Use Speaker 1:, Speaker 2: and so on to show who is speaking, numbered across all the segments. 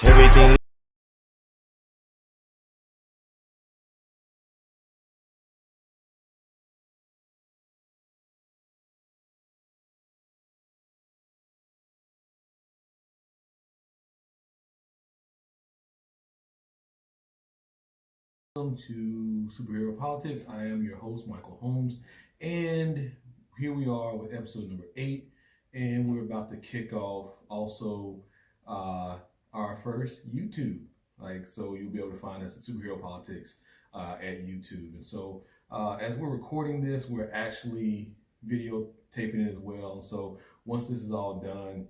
Speaker 1: Everything.
Speaker 2: Welcome to Superheropolitics. I am your host, Michael Holmes, and here we are with episode number 8, and we're about to kick off also our first YouTube. So you'll be able to find us at Superheropolitics at YouTube. And so as we're recording this, we're actually videotaping it as well. And so once this is all done,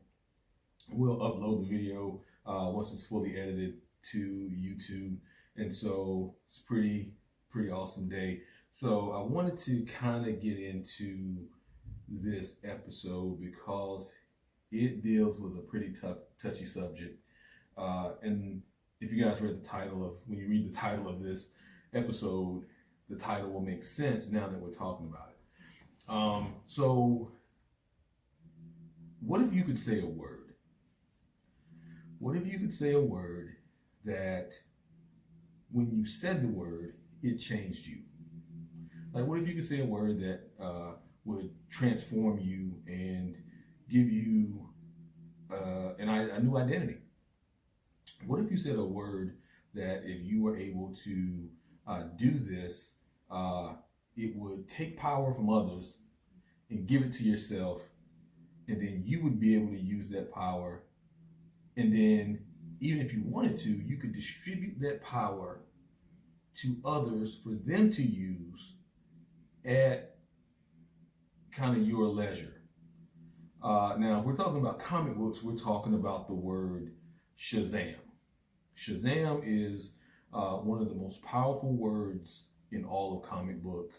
Speaker 2: we'll upload the video once it's fully edited to YouTube. And so it's pretty awesome day. So I wanted to kind of get into this episode because it deals with a pretty touchy subject. And if you guys read the title when you read the title of this episode, the title will make sense now that we're talking about it. So what if you could say a word? What if you could say a word that when you said the word, it changed you? Like, what if you could say a word that would transform you and give you a new identity? What if you said a word that if you were able to do this, it would take power from others and give it to yourself, and then you would be able to use that power, and then even if you wanted to, you could distribute that power to others for them to use at kind of your leisure. Now, if we're talking about comic books, we're talking about the word Shazam. Shazam is one of the most powerful words in all of comic book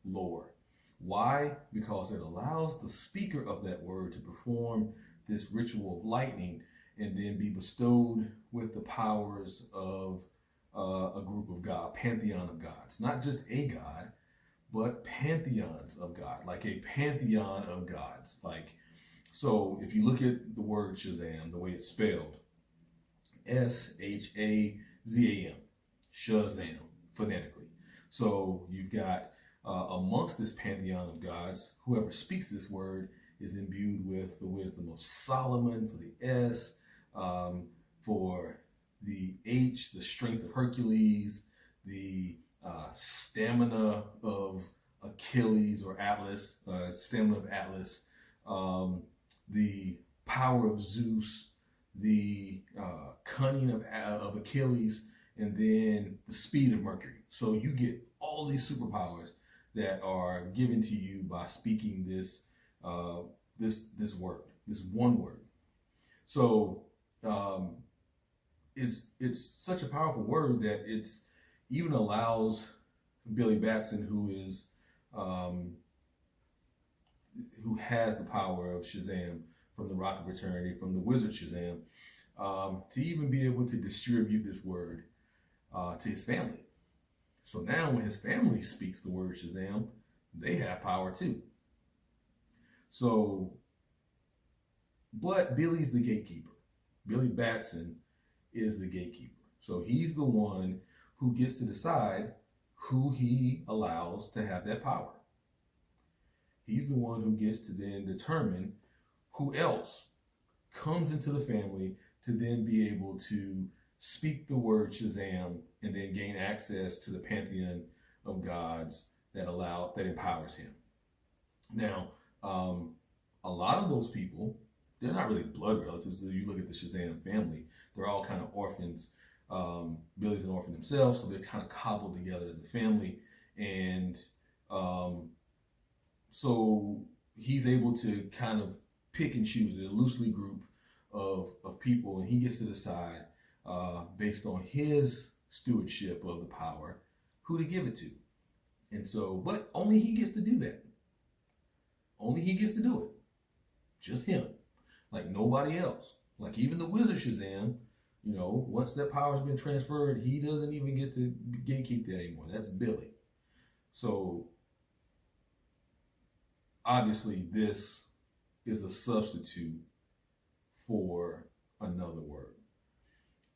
Speaker 2: lore. Why? Because it allows the speaker of that word to perform this ritual of lightning and then be bestowed with the powers of a group of God, pantheon of gods. Not just a god, but pantheons of God, like a pantheon of gods. So if you look at the word Shazam, the way it's spelled, S-H-A-Z-A-M, Shazam, phonetically. So you've got amongst this pantheon of gods, whoever speaks this word is imbued with the wisdom of Solomon for the S, for the H, the strength of Hercules, the stamina of Achilles or Atlas, stamina of Atlas, the power of Zeus, the cunning of Achilles, and then the speed of Mercury. So you get all these superpowers that are given to you by speaking this word, this one word. So it's such a powerful word that it's even allows Billy Batson, who has the power of Shazam from the Rocket Fraternity, from the Wizard Shazam, to even be able to distribute this word to his family. So now when his family speaks the word Shazam, they have power too. So, but Billy's the gatekeeper. Billy Batson is the gatekeeper. So he's the one who gets to decide who he allows to have that power. He's the one who gets to then determine who else comes into the family to then be able to speak the word Shazam and then gain access to the pantheon of gods that empowers him. Now, a lot of those people, they're not really blood relatives. So you look at the Shazam family, they're all kind of orphans. Billy's an orphan himself, so they're kind of cobbled together as a family. And so he's able to kind of pick and choose a loosely group of people, and he gets to decide based on his stewardship of the power who to give it to. And so, but only he gets to do that. Only he gets to do it. Just him. Like nobody else. Like even the Wizard Shazam, once that power's been transferred, he doesn't even get to gatekeep that anymore. That's Billy. So obviously this is a substitute for another word.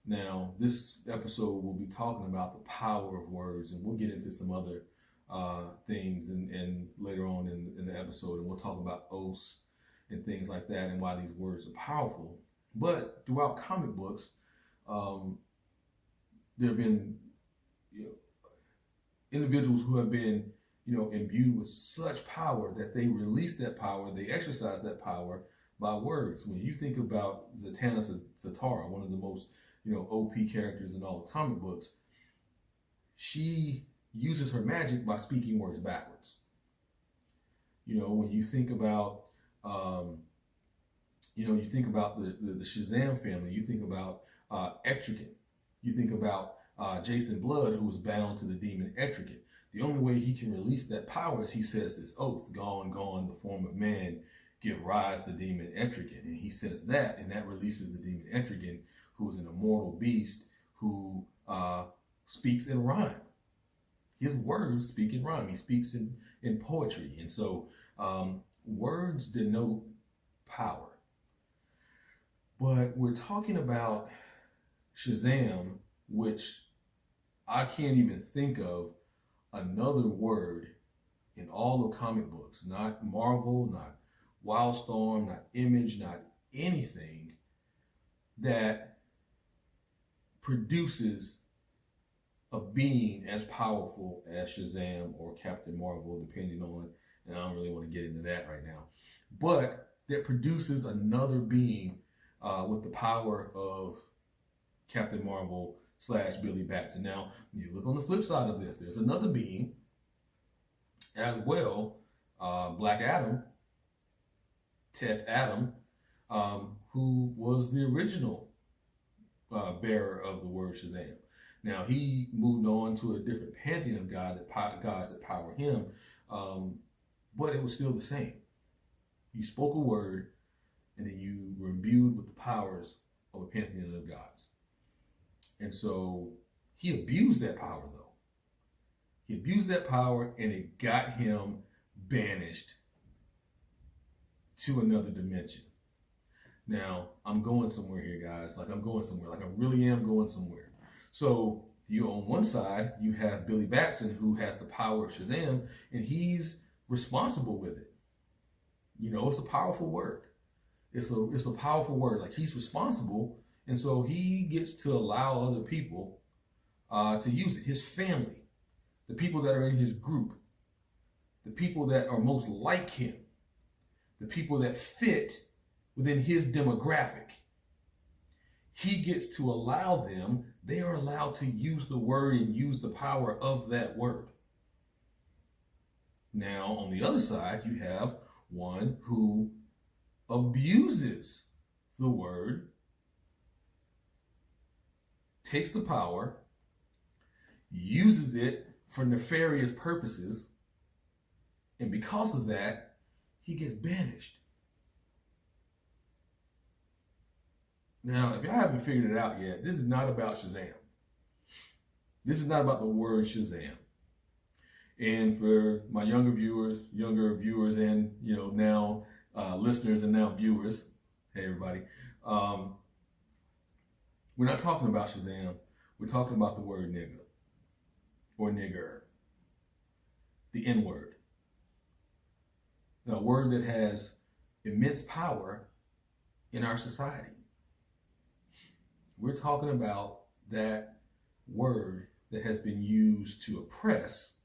Speaker 2: Now, this episode will be talking about the power of words, and we'll get into some other things and later on in the episode, and we'll talk about oaths and things like that and why these words are powerful. But throughout comic books, there have been individuals who have been imbued with such power that they release that power, they exercise that power by words. When you think about Zatanna Zatara, one of the most OP characters in all the comic books, she uses her magic by speaking words backwards. When you think about you think about the Shazam family, you think about Etrigan, you think about Jason Blood, who was bound to the demon Etrigan. The only way he can release that power is he says this oath, "Gone, gone, the form of man, give rise to demon Etrigan." And he says that, and that releases the demon Etrigan, who is an immortal beast who speaks in rhyme. His words speak in rhyme. He speaks in poetry. And so words denote power. But we're talking about Shazam, which I can't even think of another word in all the comic books, not Marvel, not Wildstorm, not Image, not anything that produces a being as powerful as Shazam or Captain Marvel, depending on, and I don't really want to get into that right now, but that produces another being with the power of Captain Marvel / Billy Batson. Now, you look on the flip side of this, there's another being as well, Black Adam, Teth Adam, who was the original bearer of the word Shazam. Now, he moved on to a different pantheon of gods that power him, but it was still the same. You spoke a word, and then you were imbued with the powers of a pantheon of gods. And so he abused that power, though. He abused that power, and it got him banished to another dimension. Now, I'm going somewhere here, guys. I'm going somewhere. I really am going somewhere. So you on one side, you have Billy Batson, who has the power of Shazam, and he's responsible with it. It's a powerful word. It's a powerful word. He's responsible, and so he gets to allow other people to use it. His family, the people that are in his group, the people that are most like him, the people that fit within his demographic. He gets to allow them, they are allowed to use the word and use the power of that word. Now, on the other side, you have one who abuses the word, takes the power, uses it for nefarious purposes, and because of that, he gets banished. Now, if y'all haven't figured it out yet, this is not about Shazam. This is not about the word Shazam. And for my younger viewers, and now listeners and now viewers, hey everybody, we're not talking about Shazam. We're talking about the word nigger or nigger, the N-word. Now, a word that has immense power in our society. We're talking about that word that has been used to oppress,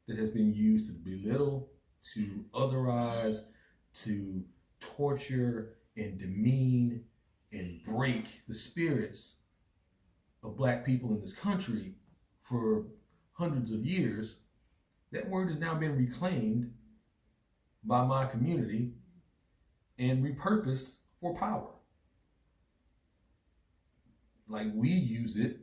Speaker 2: that has been used to belittle, to otherize, to torture and demean and break the spirits of Black people in this country for hundreds of years. That word has now been reclaimed by my community and repurposed for power. We use it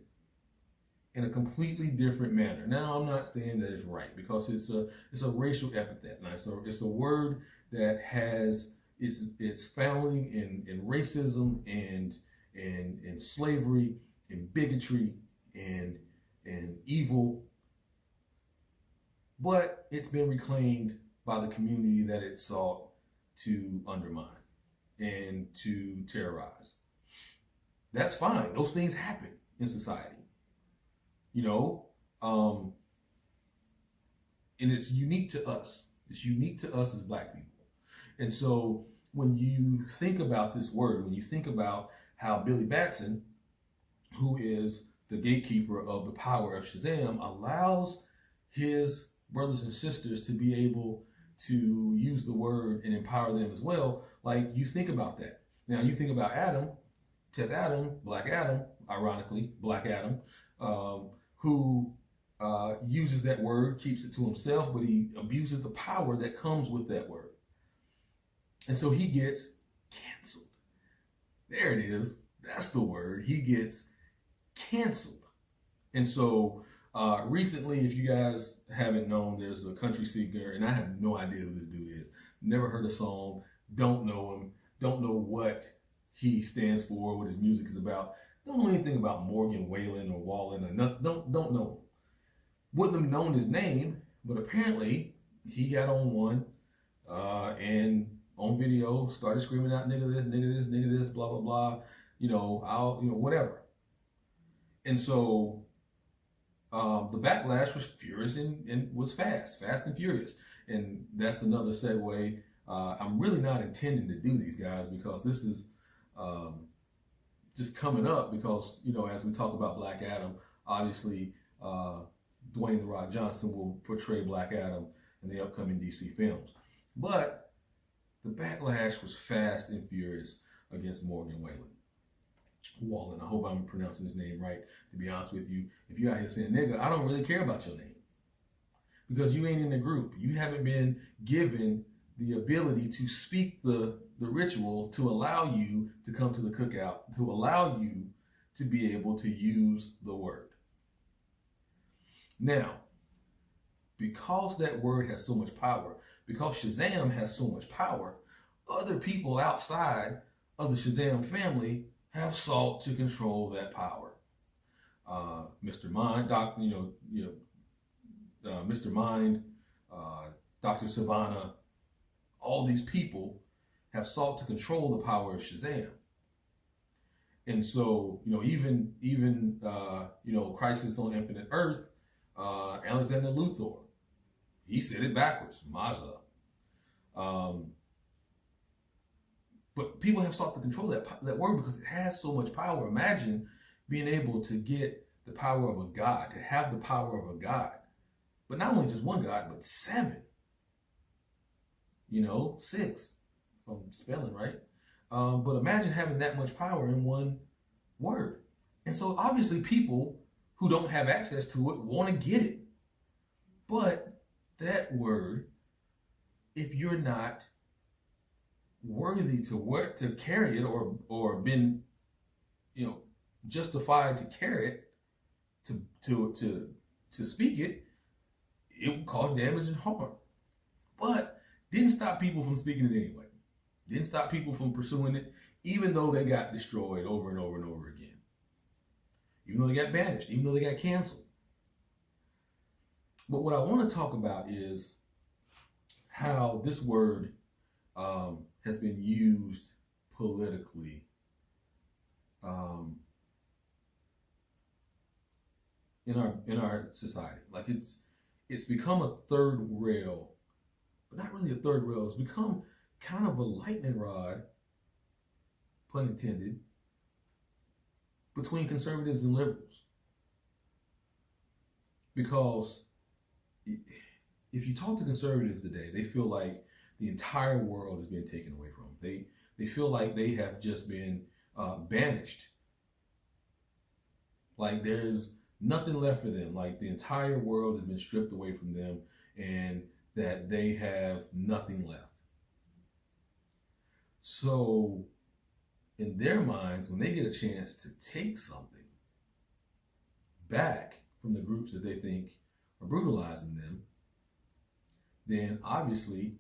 Speaker 2: in a completely different manner. Now, I'm not saying that it's right, because it's a racial epithet. Now, it's a word that has its founding in racism and slavery and bigotry and evil, but it's been reclaimed by the community that it sought to undermine and to terrorize. That's fine. Those things happen in society, you know, and it's unique to us. It's unique to us as Black people. And so when you think about this word, when you think about how Billy Batson, who is the gatekeeper of the power of Shazam, allows his brothers and sisters to be able to use the word and empower them as well, like, you think about that. Now you think about Adam, 10th Adam, Black Adam, ironically, Black Adam, who uses that word, keeps it to himself, but he abuses the power that comes with that word. And so he gets canceled. There it is. That's the word. He gets canceled. And so recently, if you guys haven't known, there's a country singer, and I have no idea who this dude is. Never heard a song. Don't know him. Don't know what he stands for, what his music is about. Don't know anything about Morgan Wallen or Wallen. Or don't know him. Wouldn't have known his name, but apparently he got on one and on video started screaming out, "Nigga this, nigga this, nigga this, blah blah blah," whatever. And so the backlash was furious and was fast and furious. And that's another segue. I'm really not intending to do these, guys, because this is just coming up because, as we talk about Black Adam, obviously Dwayne "The Rock" Johnson will portray Black Adam in the upcoming DC films. But the backlash was fast and furious against Morgan Wallen. I hope I'm pronouncing his name right. To be honest with you, if you're out here saying "nigga," I don't really care about your name because you ain't in the group. You haven't been given the ability to speak the ritual to allow you to come to the cookout, to allow you to be able to use the word. Now, because that word has so much power, because Shazam has so much power, other people outside of the Shazam family have sought to control that power. Mr. Mind, Mr. Mind, Dr. Savannah, all these people have sought to control the power of Shazam. And so, even Crisis on Infinite Earth, Alexander Luthor, he said it backwards, Maza. But people have sought to control that word because it has so much power. Imagine being able to get the power of a god, to have the power of a god. But not only just one god, but 7. 6, if I'm spelling right. But imagine having that much power in one word. And so obviously people who don't have access to it want to get it. But that word, if you're not worthy to carry it or been justified to carry it, to speak it, it will cause damage and harm. But didn't stop people from speaking it anyway. Didn't stop people from pursuing it, even though they got destroyed over and over and over again. Even though they got banished, even though they got canceled. But what I want to talk about is how this word has been used politically in our society. Like it's become a third rail, but not really a third rail. It's become kind of a lightning rod, pun intended, between conservatives and liberals. Because if you talk to conservatives today, they feel like the entire world is being taken away from them. They feel like they have just been banished. Like there's nothing left for them. Like the entire world has been stripped away from them and that they have nothing left. So in their minds, when they get a chance to take something back from the groups that they think are brutalizing them, then obviously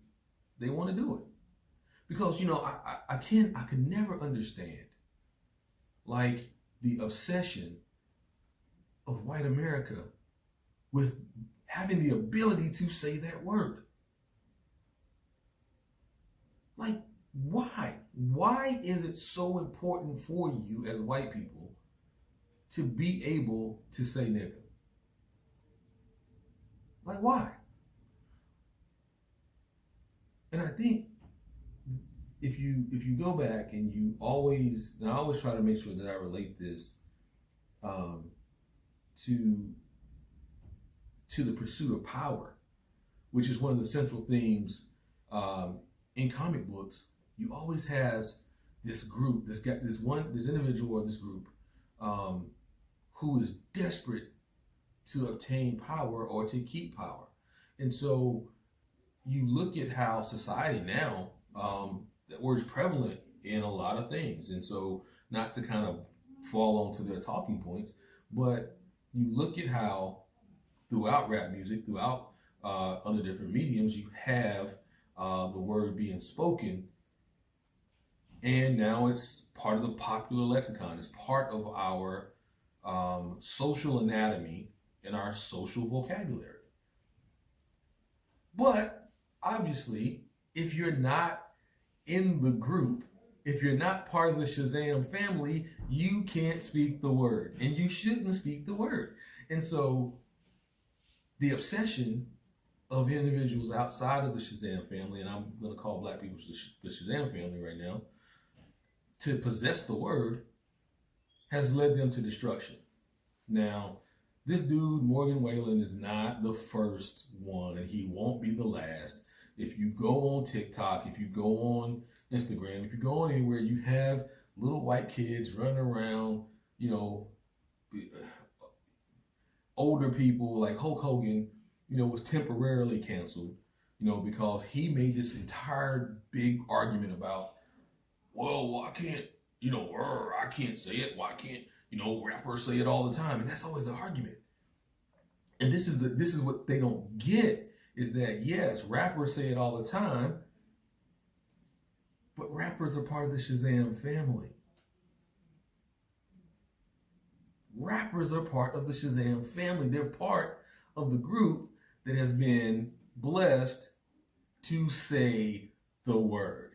Speaker 2: they want to do it. Because, I could never understand like the obsession of white America with having the ability to say that word. Like, Why? Why is it so important for you as white people to be able to say nigger? Like, why? And I think if you go back and I always try to make sure that I relate this to the pursuit of power, which is one of the central themes in comic books. You always have this group, this individual or this group who is desperate to obtain power or to keep power. And so you look at how society now, that word is prevalent in a lot of things. And so not to kind of fall onto their talking points, but you look at how throughout rap music, throughout other different mediums, you have the word being spoken. And now it's part of the popular lexicon. It's part of our social anatomy and our social vocabulary. But obviously, if you're not in the group, if you're not part of the Shazam family, you can't speak the word, and you shouldn't speak the word. And so the obsession of individuals outside of the Shazam family, and I'm going to call black people the Shazam family right now, to possess the word has led them to destruction. Now, this dude, Morgan Wallen, is not the first one, and he won't be the last. If you go on TikTok, if you go on Instagram, if you go on anywhere, you have little white kids running around, older people like Hulk Hogan, was temporarily canceled, because he made this entire big argument about, well, why can't, I can't say it. Why can't, rappers say it all the time? And that's always the argument. And this is what they don't get, is that yes, rappers say it all the time, but rappers are part of the Shazam family. Rappers are part of the Shazam family. They're part of the group that has been blessed to say the word.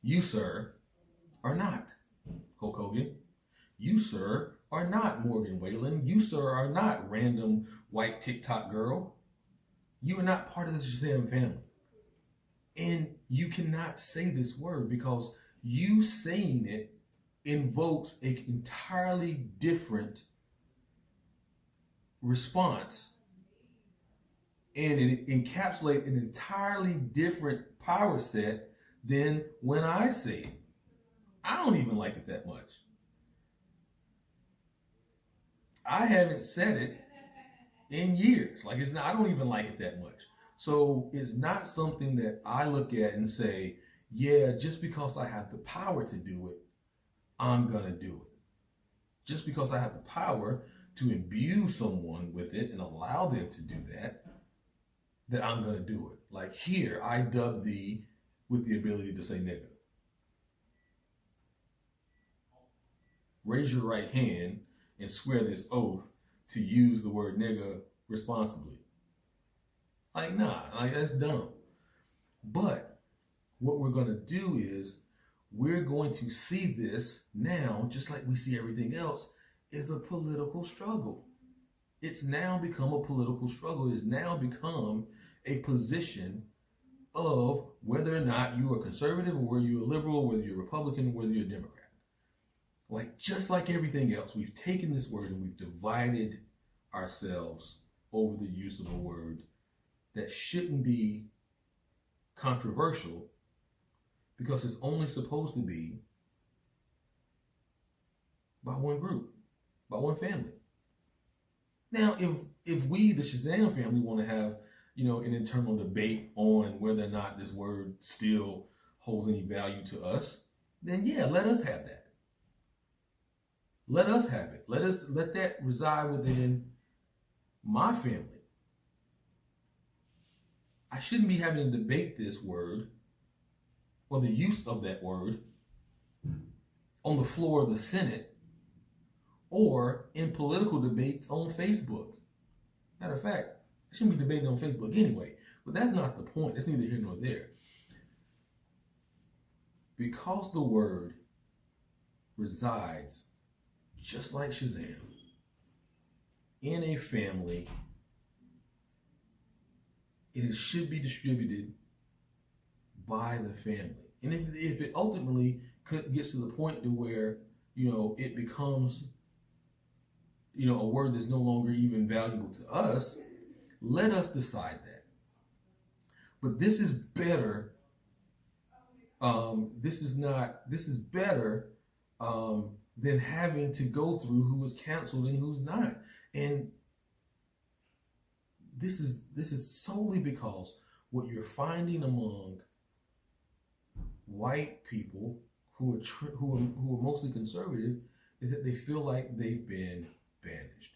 Speaker 2: You, sir, are not Hulk Hogan. You, sir, are not Morgan Wallen. You, sir, are not random white TikTok girl. You are not part of the Shazam family. And you cannot say this word because you saying it invokes an entirely different response, and it encapsulates an entirely different power set than when I say it. I don't even like it that much. I haven't said it in years. I don't even like it that much. So it's not something that I look at and say, yeah, just because I have the power to do it, I'm going to do it. Just because I have the power to imbue someone with it and allow them to do that I'm going to do it. Like here, I dub thee with the ability to say nigger. Raise your right hand and swear this oath to use the word nigger responsibly. That's dumb. But what we're going to do is we're going to see this now, just like we see everything else, is a political struggle. It's now become a political struggle. It's now become a position of whether or not you are conservative or whether you're a liberal, whether you're a Republican, whether you're a Democrat. Just like everything else, we've taken this word and we've divided ourselves over the use of a word that shouldn't be controversial because it's only supposed to be by one group, by one family. Now, if we, the Shazam family, want to have, an internal debate on whether or not this word still holds any value to us, then yeah, let us have that. Let us have it. Let that reside within my family. I shouldn't be having to debate this word or the use of that word on the floor of the Senate or in political debates on Facebook. Matter of fact, I shouldn't be debating on Facebook anyway, but that's not the point. That's neither here nor there. because the word resides, just like Shazam, in a family, it should be distributed by the family. And if it ultimately gets to the point to where, it becomes, a word that's no longer even valuable to us, let us decide that. But this is better. This is better than having to go through who was canceled and who's not. And this is solely because what you're finding among white people who are mostly conservative is that they feel like they've been banished.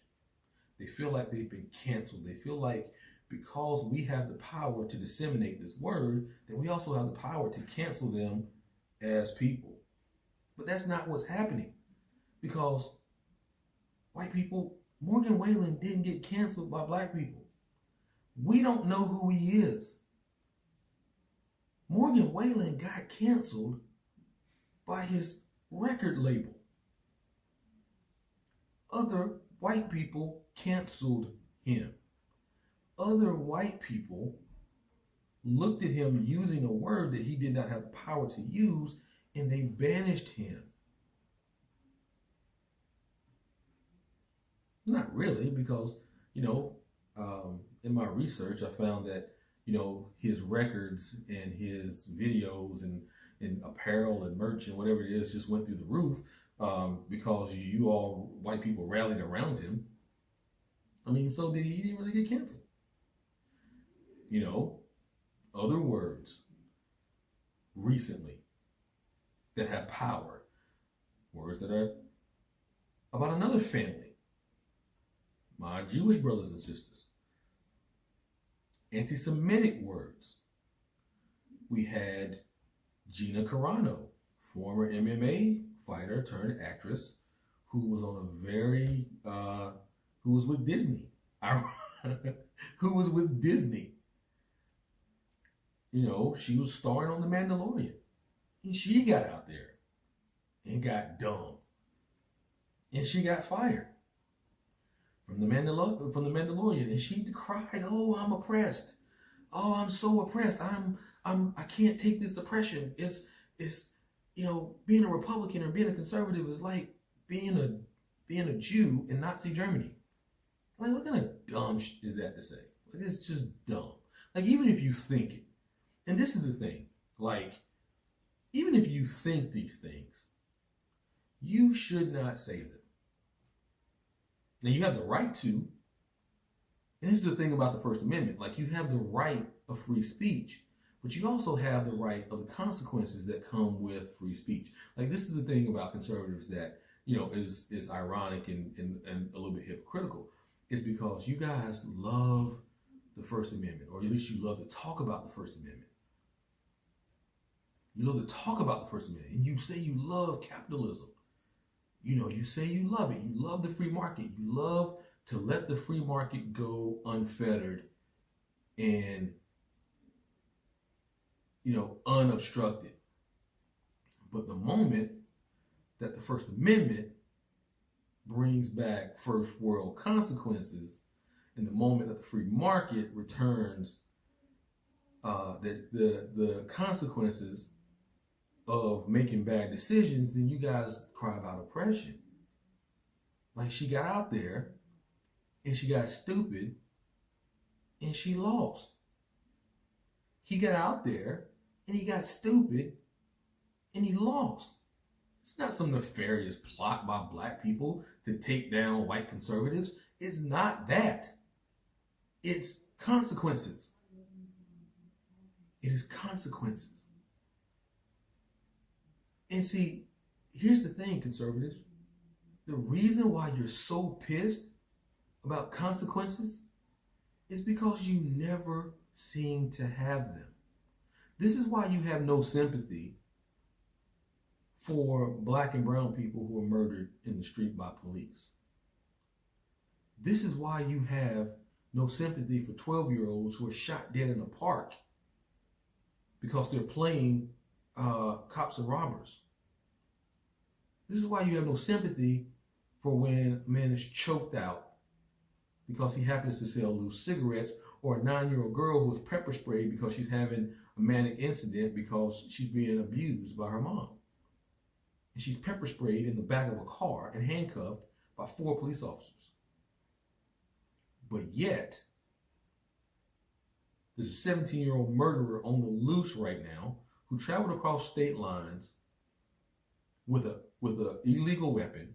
Speaker 2: They feel like they've been canceled. They feel like because we have the power to disseminate this word, that we also have the power to cancel them as people. But that's not what's happening, because white people, Morgan Wallen didn't get canceled by black people. We don't know who he is. Morgan Wallen got canceled by his record label. Other white people canceled him. Other white people looked at him using a word that he did not have the power to use, and they banished him. Not really, because, in my research, I found that, his records and his videos and apparel and merch and whatever it is just went through the roof because you all white people rallied around him. I mean, so did he? He didn't really get canceled. Other words recently that have power, words that are about another family, my Jewish brothers and sisters, anti-Semitic words. We had Gina Carano, former MMA fighter turned actress, who was on a very, who was with Disney, who was with Disney. She was starring on The Mandalorian. And she got out there and got dumb. And she got fired from the Mandalorian. And she cried, "Oh, I'm oppressed. Oh, I'm so oppressed. I can't take this oppression. It's being a Republican or being a conservative is like being a Jew in Nazi Germany." Like, what kind of dumb is that to say? Like, it's just dumb. Like, even if you think it, and this is the thing, like, even if you think these things, you should not say them. Now, you have the right to, and this is the thing about the First Amendment, like, you have the right of free speech, but you also have the right of the consequences that come with free speech. Like, this is the thing about conservatives that, is ironic and a little bit hypocritical, is because you guys love the First Amendment, or at least you love to talk about the First Amendment. You love to talk about the First Amendment, and you say you love capitalism. You say you love it. You love the free market. You love to let the free market go unfettered and, unobstructed. But the moment that the First Amendment brings back first world consequences, and the moment that the free market returns the consequences of making bad decisions, then you guys cry about oppression. Like, she got out there and she got stupid and she lost. He got out there and he got stupid and he lost. It's not some nefarious plot by black people to take down white conservatives. It's not that. It's consequences. It is consequences. And see, here's the thing, conservatives. The reason why you're so pissed about consequences is because you never seem to have them. This is why you have no sympathy for black and brown people who are murdered in the street by police. This is why you have no sympathy for 12-year-olds who are shot dead in a park because they're playing cops and robbers. This is why you have no sympathy for when a man is choked out because he happens to sell loose cigarettes, or a 9-year-old girl who is pepper sprayed because she's having a manic incident because she's being abused by her mom. And she's pepper sprayed in the back of a car and handcuffed by 4 police officers. But yet, there's a 17-year-old murderer on the loose right now who traveled across state lines with an illegal weapon.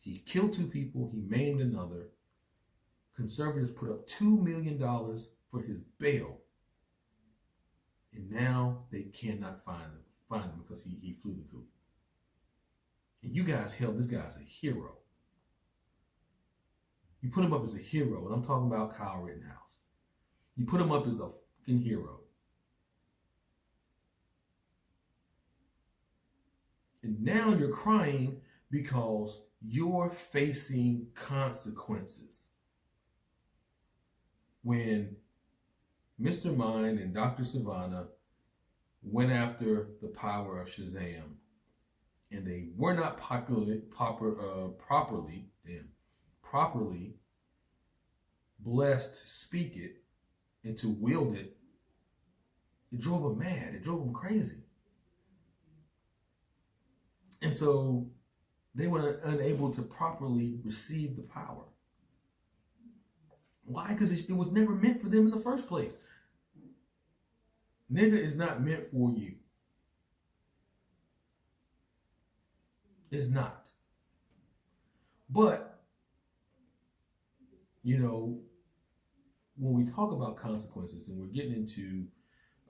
Speaker 2: He killed 2 people, he maimed another. Conservatives put up $2 million for his bail. And now they cannot find him because he flew the coop. And you guys held this guy as a hero. You put him up as a hero, and I'm talking about Kyle Rittenhouse. You put him up as a fucking hero. And now you're crying because you're facing consequences. When Mr. Mind and Dr. Savannah went after the power of Shazam, and they were not properly blessed to speak it and to wield it, it drove them mad. It drove them crazy. And so they were unable to properly receive the power. Why? Because it was never meant for them in the first place. Nigger is not meant for you. It's not. But, you know, when we talk about consequences, and we're getting into,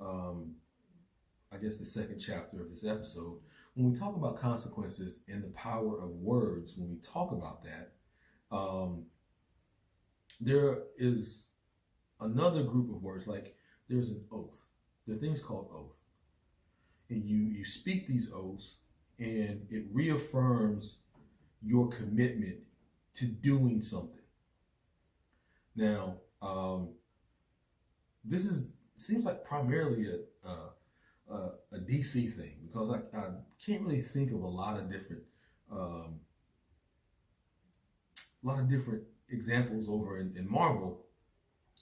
Speaker 2: I guess, the second chapter of this episode, when we talk about consequences and the power of words, when we talk about that, there is another group of words, like there's an oath. There are things called oath. And you speak these oaths, and it reaffirms your commitment to doing something. Now, this seems like primarily a DC thing, because I can't really think of a lot of different examples over in Marvel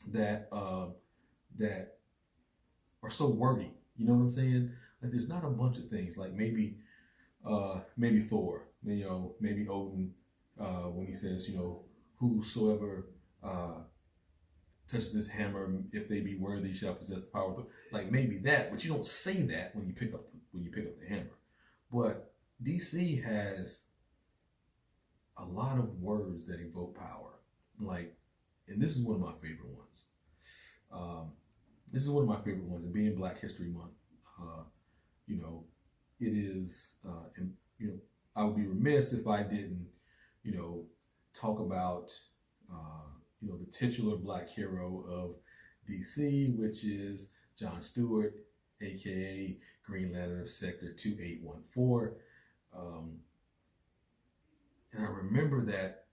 Speaker 2: that that are so wordy. You know what I'm saying? Like, there's not a bunch of things. Like maybe Thor, maybe Odin, when he says, whosoever touches this hammer, if they be worthy, shall possess the power of Thor. Like maybe that, but you don't say that when you pick up the hammer. But DC has a lot of words that evoke power. Like, and this is one of my favorite ones. This is one of my favorite ones, and being Black History Month, it is, and I would be remiss if I didn't, talk about, the titular Black hero of DC, which is John Stewart, aka Green Lantern of Sector 2814. And I remember that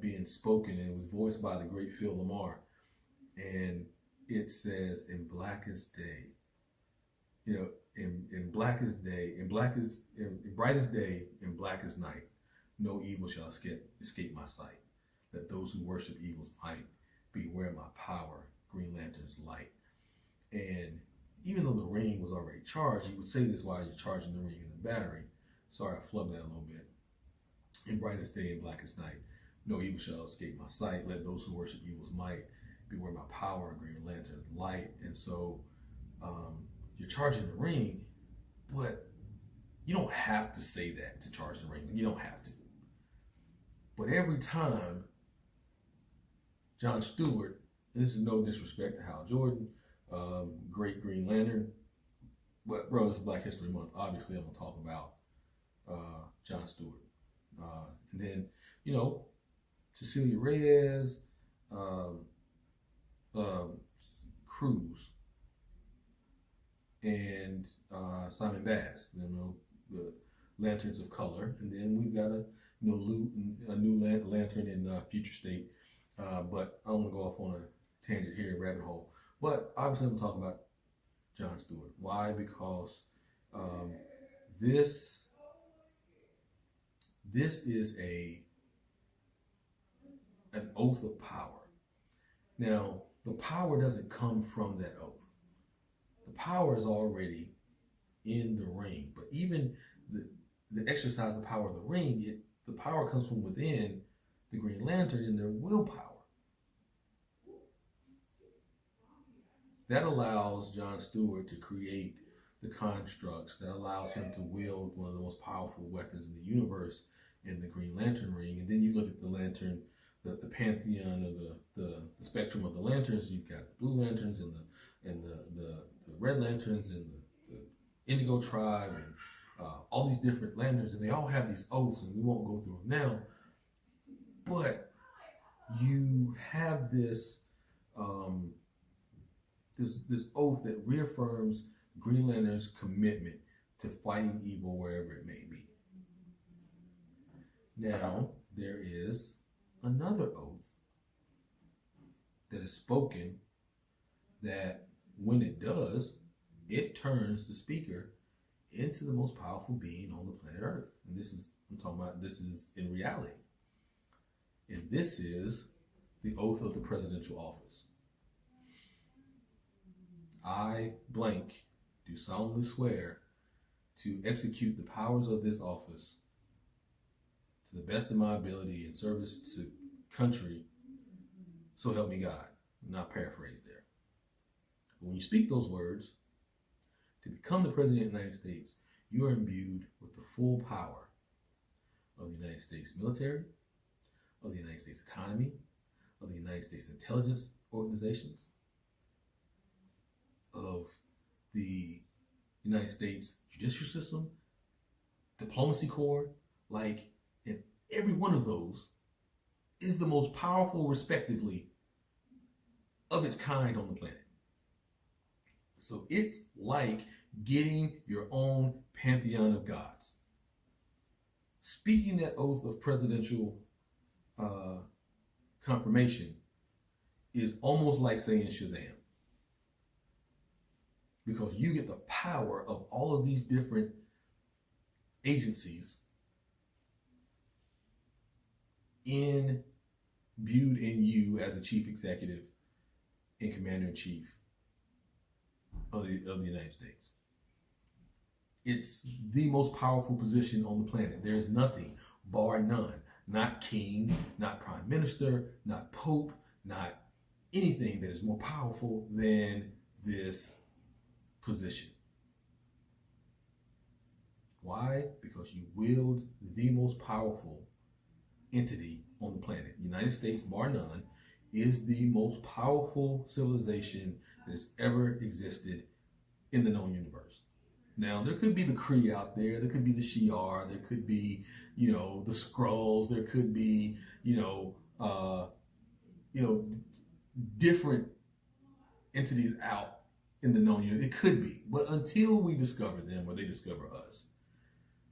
Speaker 2: being spoken, and it was voiced by the great Phil Lamar. And it says, in blackest day, in blackest day, in brightest day, in blackest night, no evil shall escape my sight. Let those who worship evil's might beware my power, Green Lantern's light. And even though the ring was already charged, you would say this while you're charging the ring in the battery. Sorry, I flubbed that a little bit. In brightest day, in blackest night, no evil shall escape my sight. Let those who worship evil's might beware my power, Green Lantern's light. And so you're charging the ring, but you don't have to say that to charge the ring. You don't have to. But every time John Stewart, and this is no disrespect to Hal Jordan, great Green Lantern, but bro, it's Black History Month. Obviously, I'm gonna talk about John Stewart, and then Cecilia Reyes, Cruz, and Simon Bass. The Lanterns of Color, and then we've got a new lantern in Future State. But I don't want to go off on a tangent here, rabbit hole. But obviously, I'm talking about Jon Stewart. Why? Because this is an oath of power. Now, the power doesn't come from that oath. The power is already in the ring. But even the exercise of the power of the ring, the power comes from within the Green Lantern in their willpower. That allows Jon Stewart to create the constructs, that allows him to wield one of the most powerful weapons in the universe in the Green Lantern ring. And then you look at the lantern, the pantheon or the spectrum of the lanterns. You've got the blue lanterns and the red lanterns and the indigo tribe and all these different lanterns, and they all have these oaths, and we won't go through them now. But you have this this oath that reaffirms Green Lantern's commitment to fighting evil wherever it may be. Now, there is another oath that is spoken that when it does, it turns the speaker into the most powerful being on the planet Earth. And this is, I'm talking about, this is in reality. And this is the oath of the presidential office. I, blank, do solemnly swear to execute the powers of this office to the best of my ability in service to country, so help me God. Not paraphrase there. But when you speak those words, to become the President of the United States, you are imbued with the full power of the United States military, of the United States economy, of the United States intelligence organizations, of the United States judicial system, diplomacy corps, and every one of those is the most powerful, respectively, of its kind on the planet. So it's like getting your own pantheon of gods. Speaking that oath of presidential confirmation is almost like saying Shazam. Because you get the power of all of these different agencies imbued in you as a chief executive and commander-in-chief of the United States. It's the most powerful position on the planet. There's nothing, bar none, not king, not prime minister, not pope, not anything that is more powerful than this position. Why? Because you wield the most powerful entity on the planet. The United States, bar none, is the most powerful civilization that has ever existed in the known universe. Now, there could be the Kree out there, there could be the Shi'ar, there could be, the Skrulls, there could be, different entities out in the known universe. It could be, but until we discover them or they discover us,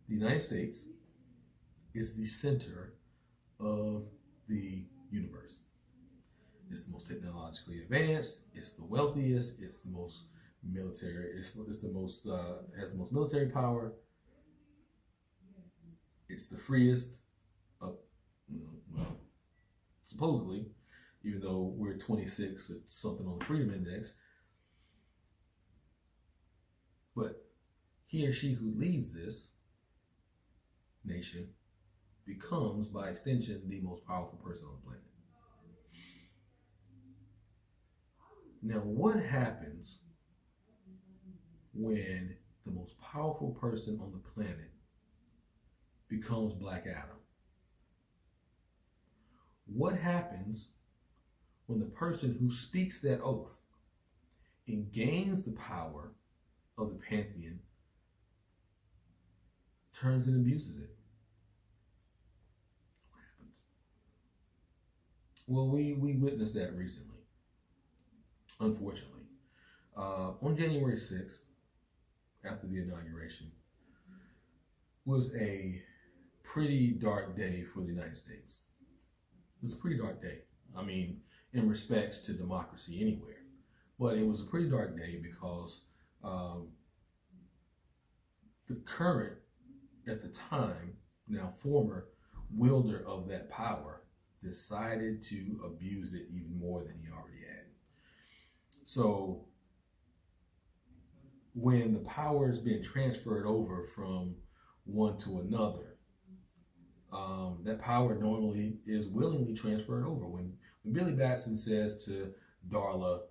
Speaker 2: the United States is the center of the universe. It's the most technologically advanced, it's the wealthiest, it's the most military, it's the most, has the most military power, it's the freest, supposedly, even though we're 26, it's something on the Freedom Index. But he or she who leads this nation becomes, by extension, the most powerful person on the planet. Now, what happens when the most powerful person on the planet becomes Black Adam? What happens when the person who speaks that oath and gains the power of the pantheon turns and abuses it? What happens? Well, we witnessed that recently, unfortunately. On January 6th, after the inauguration, was a pretty dark day for the United States. It was a pretty dark day. I mean, in respects to democracy anywhere. But it was a pretty dark day because um, the current, at the time, now former wielder of that power decided to abuse it even more than he already had. So when the power is being transferred over from one to another, that power normally is willingly transferred over. When Billy Batson says to Darla,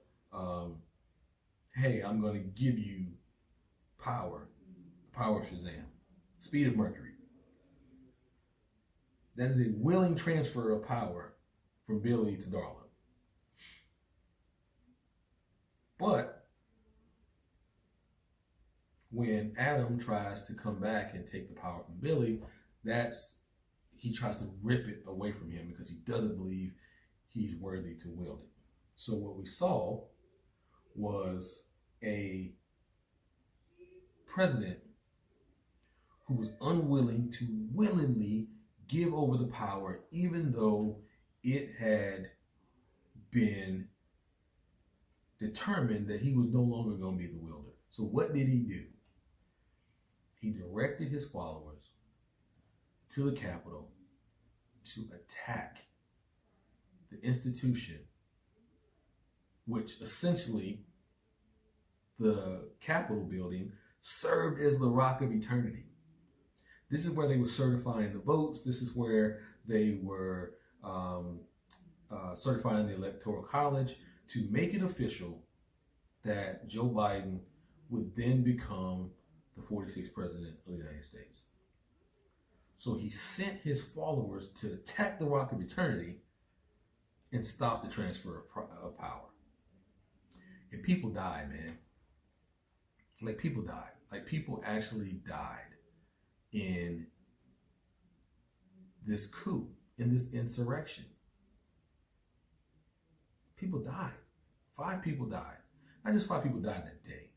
Speaker 2: hey, I'm going to give you power of Shazam, speed of Mercury. That is a willing transfer of power from Billy to Darla. But when Adam tries to come back and take the power from Billy, he tries to rip it away from him because he doesn't believe he's worthy to wield it. So what we saw was a president who was unwilling to willingly give over the power, even though it had been determined that he was no longer going to be the wielder. So what did he do? He directed his followers to the Capitol to attack the institution, which essentially the Capitol building served as the Rock of Eternity. This is where they were certifying the votes. This is where they were certifying the Electoral College to make it official that Joe Biden would then become the 46th president of the United States. So he sent his followers to attack the Rock of Eternity and stop the transfer of power. And people died, man. Like, people died. Like, people actually died in this coup, in this insurrection. People died. 5 people died. Not just 5 people died that day.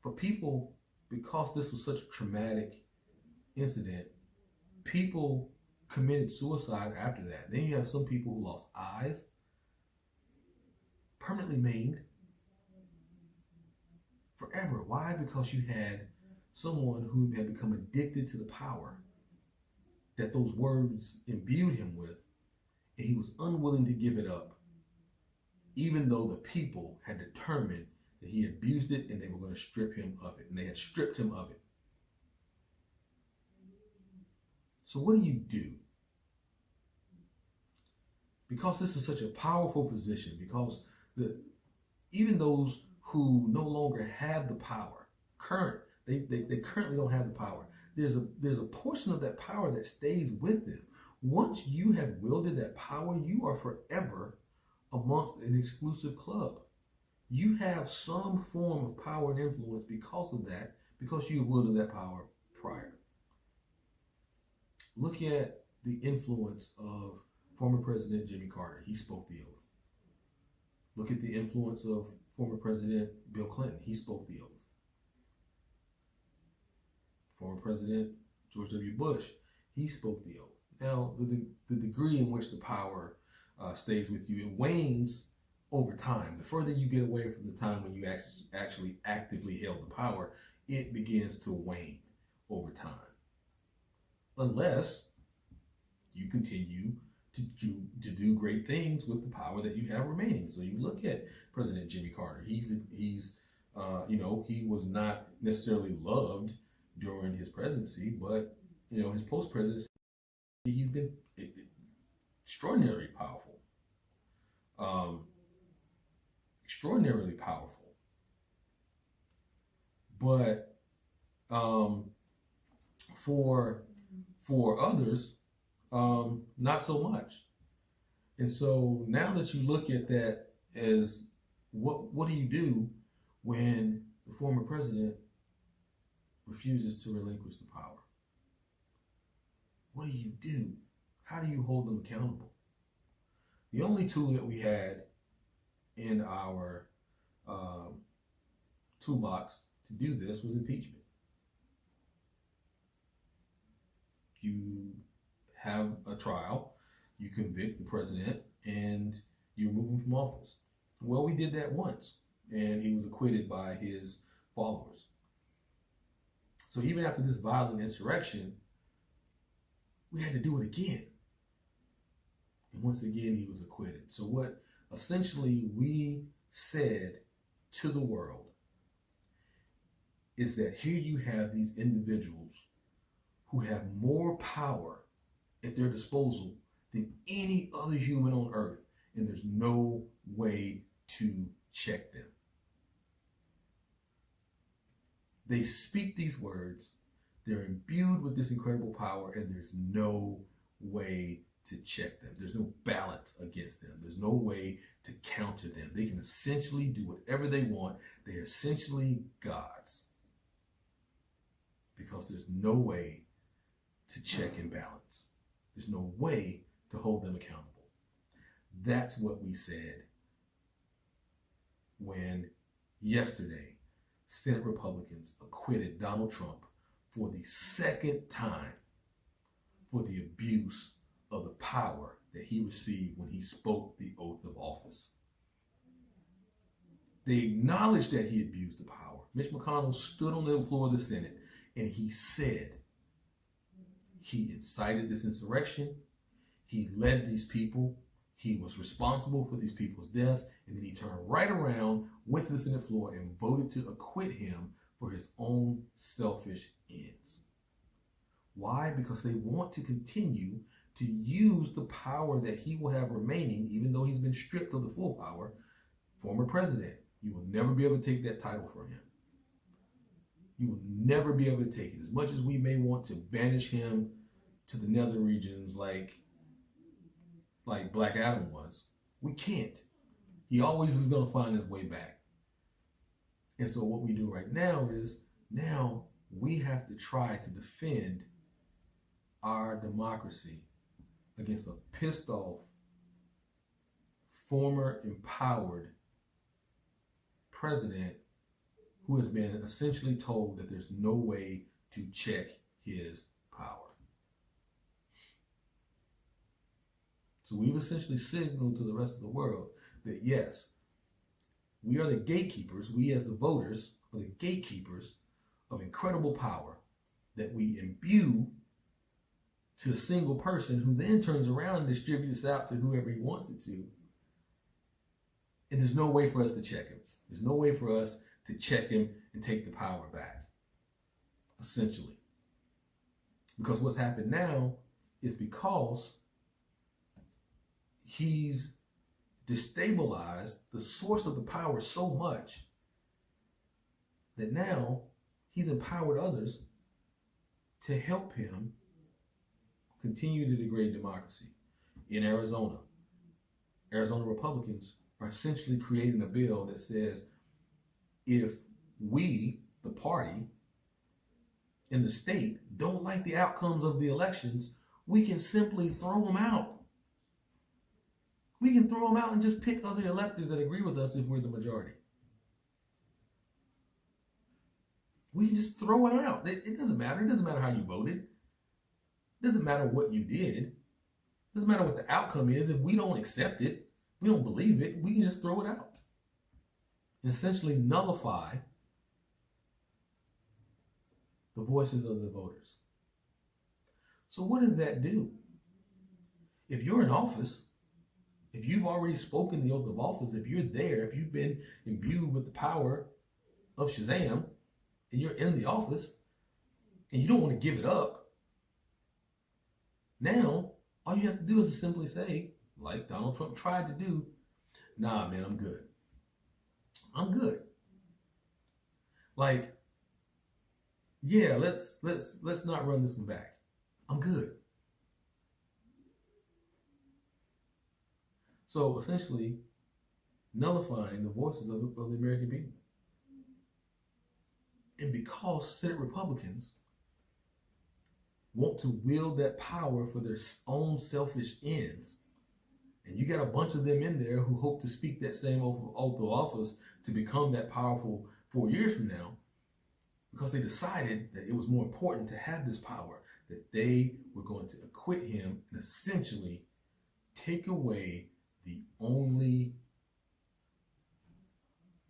Speaker 2: But people, because this was such a traumatic incident, people committed suicide after that. Then you have some people who lost eyes, permanently maimed, forever. Why? Because you had someone who had become addicted to the power that those words imbued him with, and he was unwilling to give it up, even though the people had determined that he abused it and they were going to strip him of it, and they had stripped him of it. So what do? Because this is such a powerful position, because even those who no longer have the power, they currently don't have the power, there's a portion of that power that stays with them. Once you have wielded that power, you are forever amongst an exclusive club. You have some form of power and influence because of that, because you wielded that power prior. Look at the influence of former President Jimmy Carter. He spoke the oath. Look at the influence of former President Bill Clinton. He spoke the oath. Former President George W. Bush, he spoke the oath. Now, the degree in which the power stays with you, it wanes over time. The further you get away from the time when you actually actively held the power, it begins to wane over time. Unless you continue to do great things with the power that you have remaining. So you look at President Jimmy Carter. He was not necessarily loved during his presidency, but his post-presidency, he's been extraordinarily powerful. Extraordinarily powerful. But for others, not so much. And so now that you look at that as what do you do when the former president refuses to relinquish the power? What do you do? How do you hold them accountable? The only tool that we had in our toolbox to do this was impeachment. You have a trial, you convict the president, and you remove him from office. Well, we did that once. and he was acquitted by his followers. So even after this violent insurrection, we had to do it again. And once again, he was acquitted. So what essentially we said to the world is that here you have these individuals who have more power at their disposal than any other human on earth, and there's no way to check them. They speak these words, they're imbued with this incredible power, and there's no way to check them. There's no balance against them. There's no way to counter them. They can essentially do whatever they want. They're essentially gods, because there's no way to check and balance. There's no way to hold them accountable. That's what we said when yesterday Senate Republicans acquitted Donald Trump for the second time for the abuse of the power that he received when he spoke the oath of office. They acknowledged that he abused the power. Mitch McConnell stood on the floor of the Senate and he said he incited this insurrection, he led these people, he was responsible for these people's deaths, and then he turned right around, went to the Senate floor, and voted to acquit him for his own selfish ends. Why? Because they want to continue to use the power that he will have remaining, even though he's been stripped of the full power. Former president, you will never be able to take that title from him. You will never be able to take it. As much as we may want to banish him to the nether regions like Black Adam was, we can't. He always is going to find his way back. And so what we do right now is, now we have to try to defend our democracy against a pissed off, former empowered president who has been essentially told that there's no way to check his power. So we've essentially signaled to the rest of the world that yes, we are the gatekeepers, we as the voters are the gatekeepers of incredible power that we imbue to a single person who then turns around and distributes out to whoever he wants it to. And there's no way for us to check him. There's no way for us to check him and take the power back, essentially. Because what's happened now is because he's destabilized the source of the power so much that now he's empowered others to help him continue to degrade democracy. In Arizona Republicans are essentially creating a bill that says if we, the party, in the state, don't like the outcomes of the elections, we can simply throw them out. We can throw them out and just pick other electors that agree with us if we're the majority. We can just throw it out. It doesn't matter. It doesn't matter how you voted. It doesn't matter what you did. It doesn't matter what the outcome is. If we don't accept it, we don't believe it, we can just throw it out and essentially nullify the voices of the voters. So what does that do? If you're in office, if you've already spoken the oath of office, if you're there, if you've been imbued with the power of Shazam, and you're in the office, and you don't want to give it up, now all you have to do is to simply say, like Donald Trump tried to do, nah, man, I'm good. I'm good. Like, yeah, let's not run this one back. I'm good. So essentially, nullifying the voices of the American people. And because Senate Republicans want to wield that power for their own selfish ends, and you got a bunch of them in there who hope to speak that same oath of office to become that powerful 4 years from now, because they decided that it was more important to have this power, that they were going to acquit him and essentially take away the only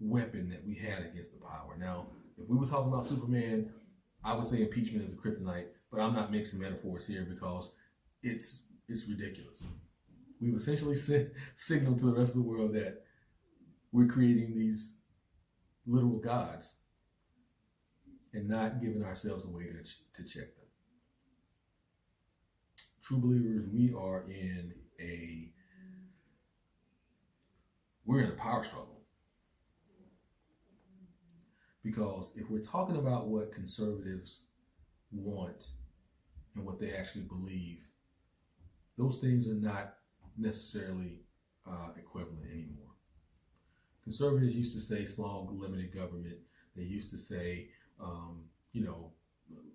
Speaker 2: weapon that we had against the power. Now, if we were talking about Superman, I would say impeachment is a kryptonite, but I'm not mixing metaphors here because it's ridiculous. We've essentially signaled to the rest of the world that we're creating these literal gods and not giving ourselves a way to check them. True believers, we're in a power struggle. Because if we're talking about what conservatives want and what they actually believe, those things are not necessarily equivalent anymore. Conservatives used to say small, limited government. They used to say,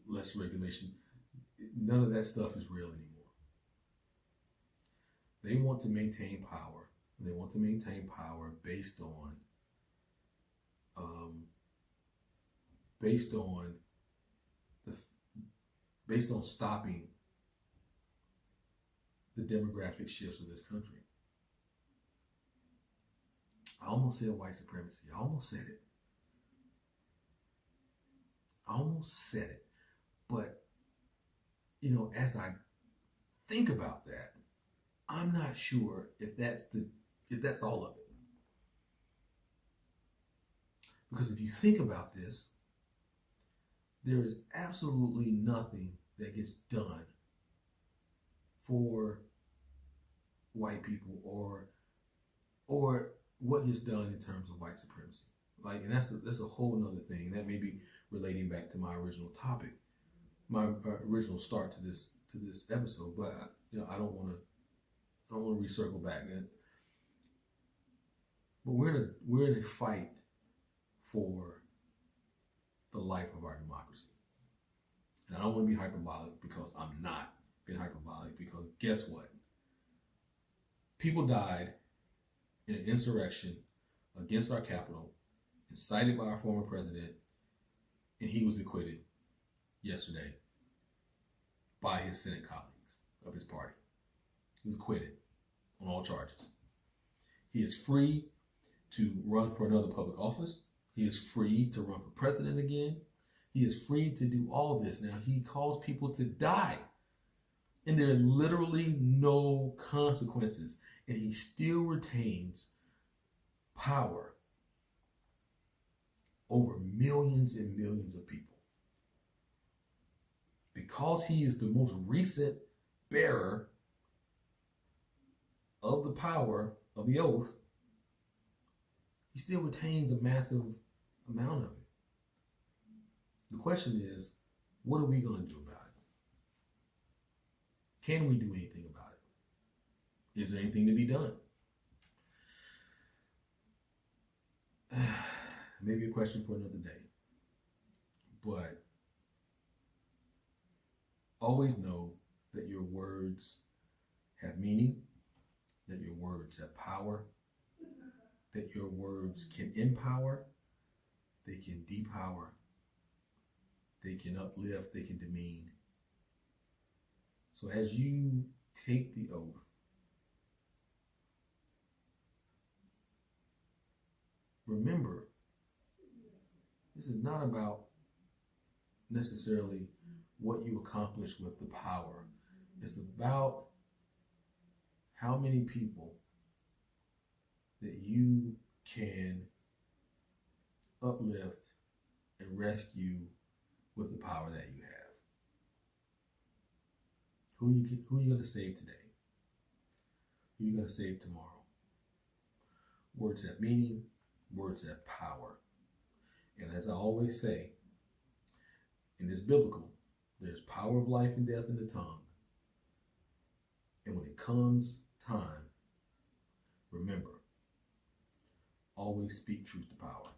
Speaker 2: less regulation. None of that stuff is real anymore. They want to maintain power. They want to maintain power based on stopping the demographic shifts of this country. I almost said white supremacy. I almost said it. But, as I think about that, I'm not sure if that's all of it. Because if you think about this, there is absolutely nothing that gets done for white people or what gets done in terms of white supremacy. And that's a whole nother thing. That may be relating back to my original topic, my original start to this episode. But I don't want to recircle back. But we're in a fight for the life of our democracy. And I don't want to be hyperbolic because I'm not being hyperbolic, because guess what? People died in an insurrection against our capital, incited by our former president, and he was acquitted yesterday by his Senate colleagues of his party. He was acquitted on all charges. He is free to run for another public office. He is free to run for president again. He is free to do all this. Now, he calls people to die, and there are literally no consequences, and he still retains power over millions and millions of people. Because he is the most recent bearer of the power of the oath, he still retains a massive amount of it. The question is, what are we going to do about it? Can we do anything about it? Is there anything to be done? Maybe a question for another day. But always know that your words have meaning, that your words have power, that your words can empower, they can depower, they can uplift, they can demean. So as you take the oath, remember, this is not about necessarily what you accomplish with the power. It's about how many people that you can uplift and rescue with the power that you have. Who are you going to save today? Who are you going to save tomorrow? Words have meaning. Words have power. And as I always say, and it's biblical, there's power of life and death in the tongue. And when it comes time, remember, always speak truth to power.